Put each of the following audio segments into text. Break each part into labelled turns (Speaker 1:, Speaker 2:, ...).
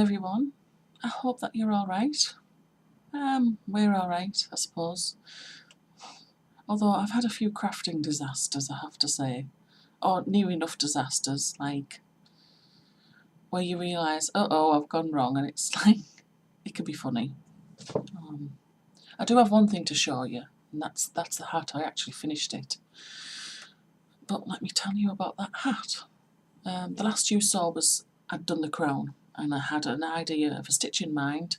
Speaker 1: everyone. I hope that you're alright. We're alright, I suppose. Although I've had a few crafting disasters, I have to say. Or near enough disasters, like where you realise, I've gone wrong, and it's like, it could be funny. I do have one thing to show you, and that's the hat. I actually finished it. But let me tell you about that hat. The last you saw was I'd done the crown, and I had an idea of a stitch in mind,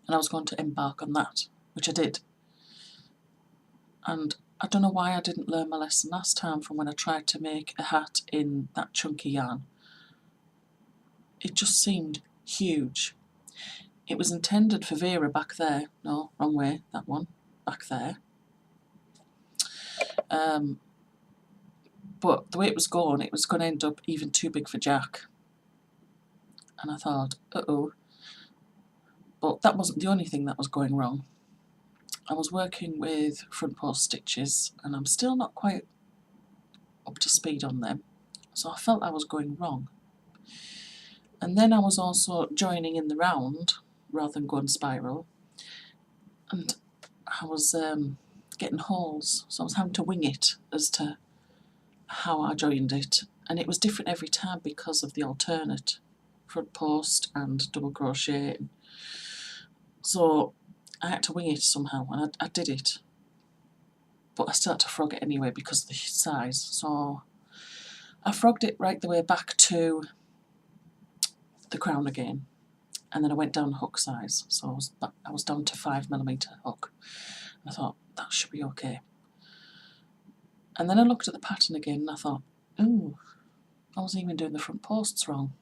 Speaker 1: and I was going to embark on that, which I did. And I don't know why I didn't learn my lesson last time from when I tried to make a hat in that chunky yarn. It just seemed huge. It was intended for Vera back there. No, wrong way, that one, back there. But the way it was going to end up even too big for Jack. And I thought, But that wasn't the only thing that was going wrong. I was working with front post stitches, and I'm still not quite up to speed on them. So I felt I was going wrong. And then I was also joining in the round, rather than going spiral. And I was getting holes, so I was having to wing it as to how I joined it, and it was different every time because of the alternate front post and double crochet. So I had to wing it somehow, and I did it, but I still had to frog it anyway because of the size. So I frogged it right the way back to the crown again, and then I went down hook size, so I was down to 5mm hook, and I thought that should be okay. And then I looked at the pattern again and I thought, ooh, I wasn't even doing the front posts wrong,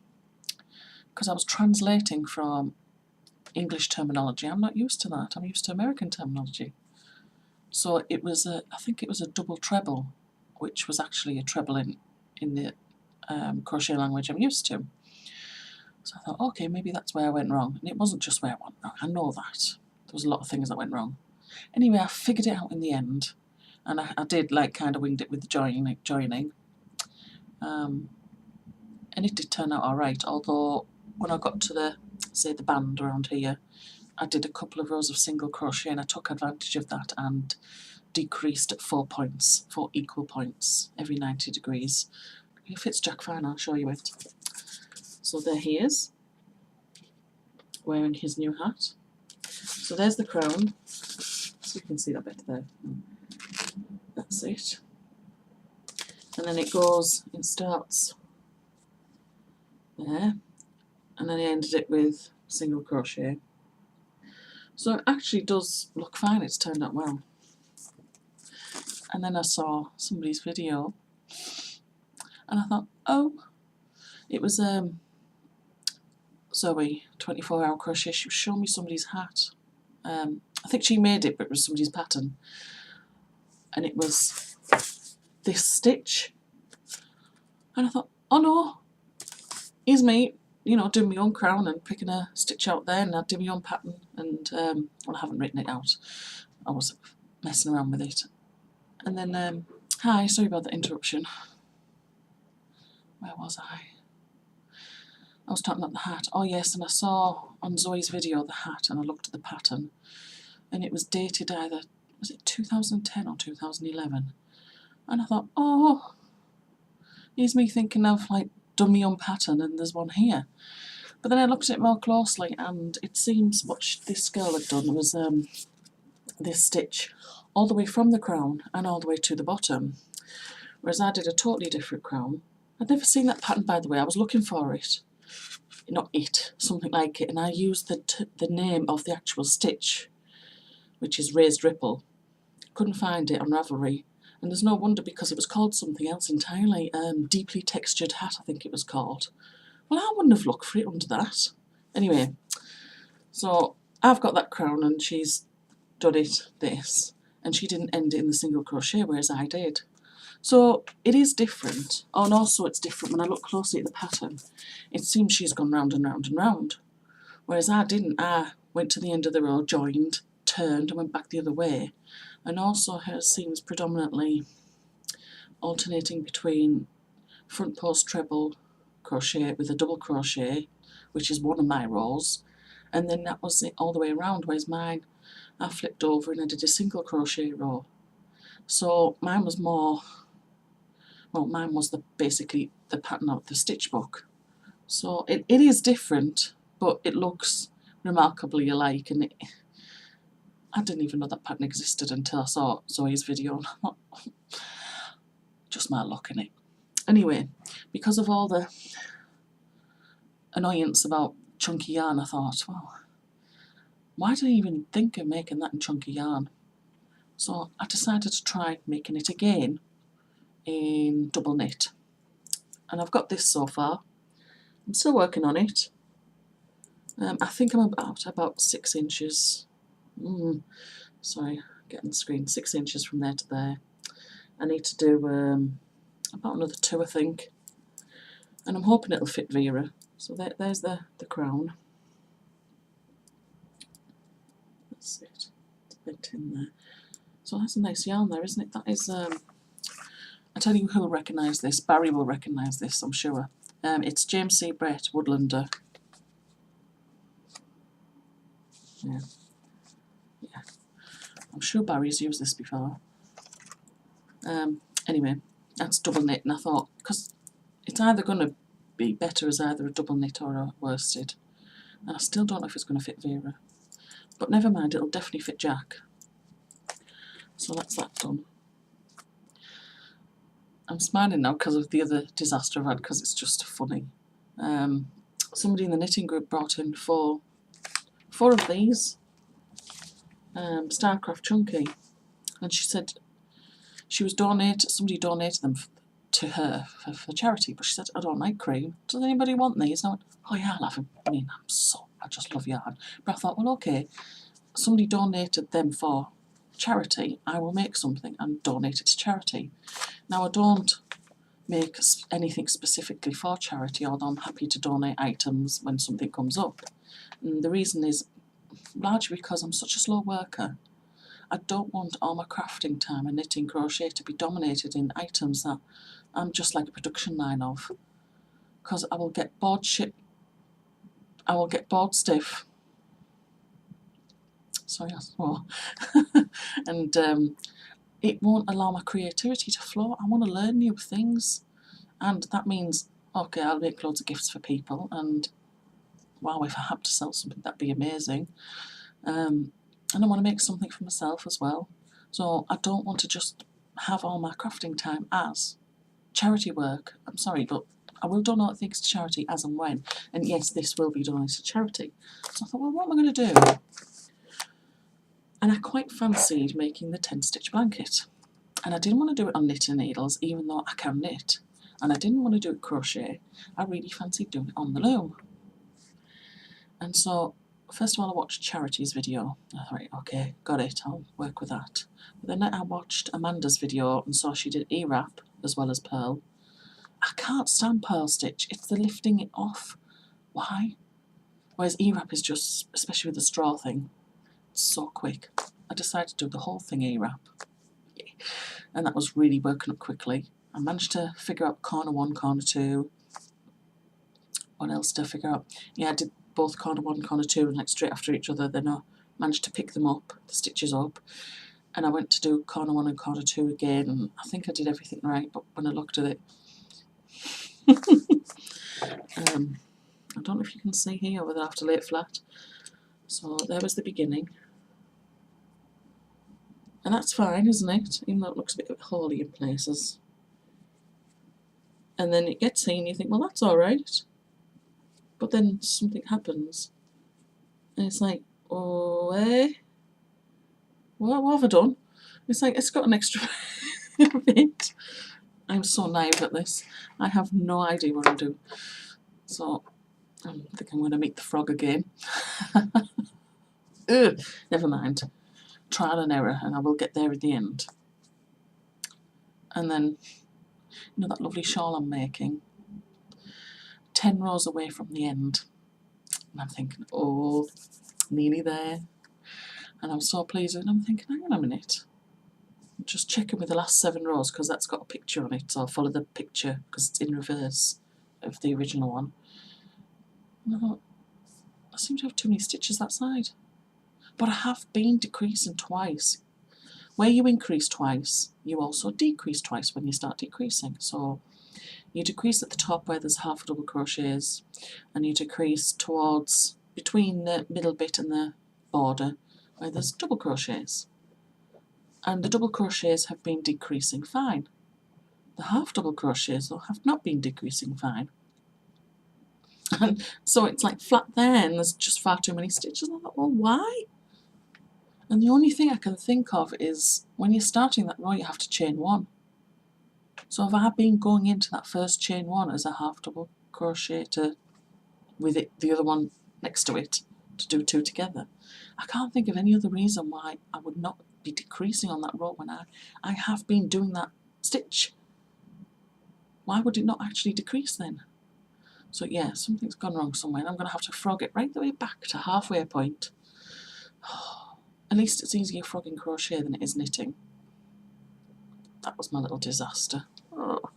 Speaker 1: because I was translating from English terminology. I'm not used to that. I'm used to American terminology. So it was I think it was a double treble, which was actually a treble in the crochet language I'm used to. So I thought, okay, maybe that's where I went wrong. And it wasn't just where I went wrong. I know that. There was a lot of things that went wrong. Anyway, I figured it out in the end. And I did, like, kind of winged it with the joining. And it did turn out alright, although when I got to the band around here, I did a couple of rows of single crochet, and I took advantage of that and decreased at 4 points, 4 equal points every 90 degrees. It fits Jack fine, I'll show you it. So there he is, wearing his new hat. So there's the crown, so you can see that better there. That's it. And then it starts there, and then I ended it with single crochet. So it actually does look fine, it's turned out well. And then I saw somebody's video, and I thought, oh, it was Zoe, 24 Hour Crochet. She was showing me somebody's hat. I think she made it, but it was somebody's pattern. And it was this stitch. And I thought, oh no, here's me, doing my own crown and picking a stitch out there, and I did my own pattern. And, well, I haven't written it out. I was messing around with it. And then, hi, sorry about the interruption. Where was I? I was talking about the hat. Oh yes, and I saw on Zoe's video the hat, and I looked at the pattern, and it was dated either, was it 2010 or 2011? And I thought, oh, here's me thinking I've like done my own pattern, and there's one here. But then I looked at it more closely, and it seems what this girl had done was this stitch all the way from the crown and all the way to the bottom, whereas I did a totally different crown. I'd never seen that pattern, by the way. I was looking for it. Not it, something like it, and I used the name of the actual stitch, which is Raised Ripple. Couldn't find it on Ravelry, and there's no wonder, because it was called something else entirely. Deeply Textured Hat, I think it was called. Well, I wouldn't have looked for it under that. Anyway, so I've got that crown, and she's done this, and she didn't end it in the single crochet, whereas I did. So it is different. Oh, and also it's different when I look closely at the pattern. It seems she's gone round and round and round, whereas I didn't. I went to the end of the row, joined, turned, and went back the other way. And also hers seems predominantly alternating between front post treble crochet with a double crochet, which is one of my rows, and then that was it all the way around, whereas mine, I flipped over and I did a single crochet row. So mine was more, well, mine was basically the pattern of the stitch book. So it is different, but it looks remarkably alike, and I didn't even know that pattern existed until I saw Zoe's video, and I thought, just my luck in it. Anyway, because of all the annoyance about chunky yarn, I thought, well, why did I even think of making that in chunky yarn? So I decided to try making it again in double knit. And I've got this so far. I'm still working on it. I think I'm about 6 inches. Sorry, getting the screen. 6 inches from there to there. I need to do about another 2, I think. And I'm hoping it'll fit Vera. So there's the crown. That's it. It's a bit in there. So that's a nice yarn there, isn't it? That is, I tell you who will recognise this. Barry will recognise this, I'm sure. It's James C. Brett, Woodlander. Yeah. I'm sure Barry's used this before. Anyway, that's double knit, and I thought, because it's either going to be better as either a double knit or a worsted, and I still don't know if it's going to fit Vera. But never mind, it'll definitely fit Jack. So that's that done. I'm smiling now because of the other disaster I've had, because it's just funny. Somebody in the knitting group brought in four of these Starcraft Chunky, and she said somebody donated them to her for charity, but she said, I don't like cream. Does anybody want these? And I went, oh yeah, I'll have them. I just love yarn. But I thought, well, okay, somebody donated them for charity, I will make something and donate it to charity. Now, I don't make anything specifically for charity, although I'm happy to donate items when something comes up. And the reason is largely because I'm such a slow worker. I don't want all my crafting time and knitting crochet to be dominated in items that I'm just like a production line of, because I will get bored stiff. Sorry, I swore. And it won't allow my creativity to flow. I want to learn new things, and that means, okay, I'll make loads of gifts for people, and wow, if I had to sell something, that'd be amazing. And I want to make something for myself as well. So I don't want to just have all my crafting time as charity work. I'm sorry, but I will donate things to charity as and when. And yes, this will be donated to charity. So I thought, well, what am I going to do? And I quite fancied making the 10-stitch blanket. And I didn't want to do it on knitting needles, even though I can knit. And I didn't want to do it crochet. I really fancied doing it on the loom. And so, first of all, I watched Charity's video. I thought, right, okay, got it, I'll work with that. But then I watched Amanda's video and saw she did E-wrap as well as purl. I can't stand purl stitch. It's the lifting it off. Why? Whereas E-wrap is just, especially with the straw thing, it's so quick. I decided to do the whole thing E-wrap. Yeah. And that was really working up quickly. I managed to figure out corner 1, corner 2. What else did I figure out? Yeah, I did both corner 1, corner 2, and like straight after each other. Then I managed to pick them up, the stitches up, and I went to do corner 1 and corner 2 again, and I think I did everything right, but when I looked at it, I don't know if you can see here whether I have to lay it flat. So there was the beginning. And that's fine, isn't it? Even though it looks a bit holy in places. And then it gets here and you think, well, that's alright. But then something happens. And it's like, oh, what have I done? It's like, it's got an extra bit. I'm so naive at this. I have no idea what I'm doing. So, I think I'm going to meet the frog again. Ugh, never mind. Trial and error, and I will get there at the end. And then, you know that lovely shawl I'm making? 10 rows away from the end. And I'm thinking, oh, nearly there. And I'm so pleased, and I'm thinking, hang on a minute. I'm just checking with the last 7 rows, because that's got a picture on it, so I'll follow the picture, because it's in reverse of the original one. And I thought, I seem to have too many stitches that side. But I have been decreasing twice. Where you increase twice, you also decrease twice when you start decreasing. So you decrease at the top where there's half double crochets, and you decrease towards between the middle bit and the border where there's double crochets. And the double crochets have been decreasing fine. The half double crochets though have not been decreasing fine. And so it's like flat there and there's just far too many stitches. And I thought, well, why? And the only thing I can think of is when you're starting that row you have to chain one. So if I had been going into that first chain one as a half double crochet with it, the other one next to it, to do two together, I can't think of any other reason why I would not be decreasing on that row when I have been doing that stitch. Why would it not actually decrease then? So yeah, something's gone wrong somewhere, and I'm going to have to frog it right the way back to halfway point. At least it's easier frogging crochet than it is knitting. That was my little disaster. Oh.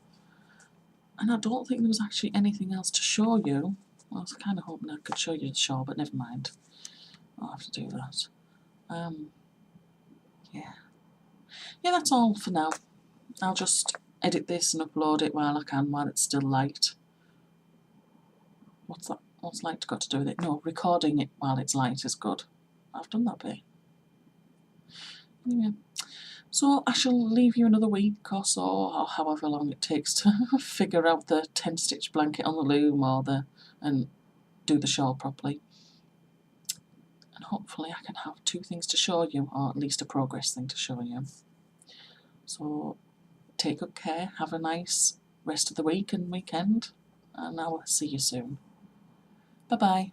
Speaker 1: And I don't think there was actually anything else to show you. I was kind of hoping I could show you the shawl, but never mind. I'll have to do that. Yeah. Yeah, that's all for now. I'll just edit this and upload it while I can, while it's still light. What's that? What's light got to do with it? No, recording it while it's light is good. I've done that bit. Anyway, so I shall leave you another week or so, or however long it takes to figure out the 10-stitch blanket on the loom and do the shawl properly. And hopefully I can have two things to show you, or at least a progress thing to show you. So take good care, have a nice rest of the week and weekend, and I will see you soon. Bye bye.